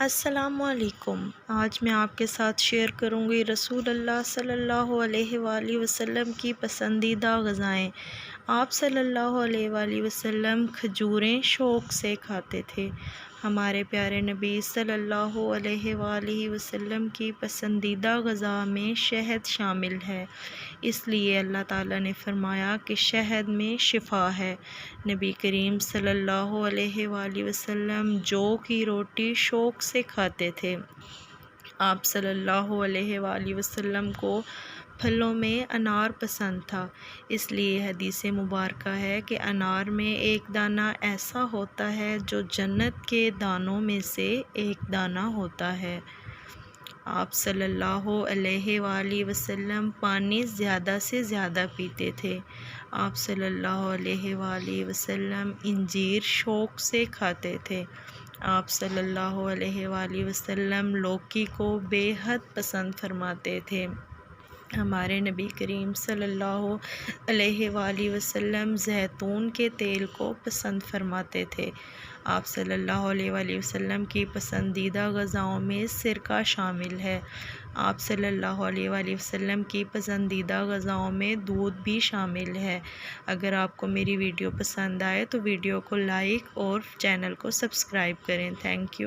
अस्सलामुअलैकुम। आज मैं आपके साथ शेयर करूँगी रसूल अल्लाह सल्लल्लाहु अलैहि वसल्लम की पसंदीदा ग़िज़ाएँ। आप सल्लल्लाहु अलैहि वसल्लम खजूरें शौक़ से खाते थे। हमारे प्यारे नबी सल्लल्लाहु अलैहि वसल्लम की पसंदीदा ग़िज़ा में शहद शामिल है, इसलिए अल्लाह ताला ने फ़रमाया कि शहद में शिफ़ा है। नबी करीम सल्लल्लाहु अलैहि वसल्लम जौ की रोटी शौक़ से खाते थे। आप सल्लल्लाहु अलैहि वसल्लम को फलों में अनार पसंद था, इसलिए हदीस मुबारका है कि अनार में एक दाना ऐसा होता है जो जन्नत के दानों में से एक दाना होता है। आप सल्लल्लाहु अलैहि वसल्लम पानी ज़्यादा से ज़्यादा पीते थे। आप सल्लल्लाहु अलैहि वसल्लम इंजीर शौक़ से खाते थे। आप सल्लल्लाहु अलैहि वसल्लम लौकी को बेहद पसंद फरमाते थे। हमारे नबी करीम सल्लल्लाहु अलैहि वसल्लम जैतून के तेल को पसंद फरमाते थे। आप सल्लल्लाहु अलैहि वसल्लम की पसंदीदा ग़िज़ाओं में सिरका शामिल है। आप सल्लल्लाहु अलैहि वसल्लम की पसंदीदा ग़िज़ाओं में दूध भी शामिल है। अगर आपको मेरी वीडियो पसंद आए तो वीडियो को लाइक और चैनल को सब्सक्राइब करें। Thank you.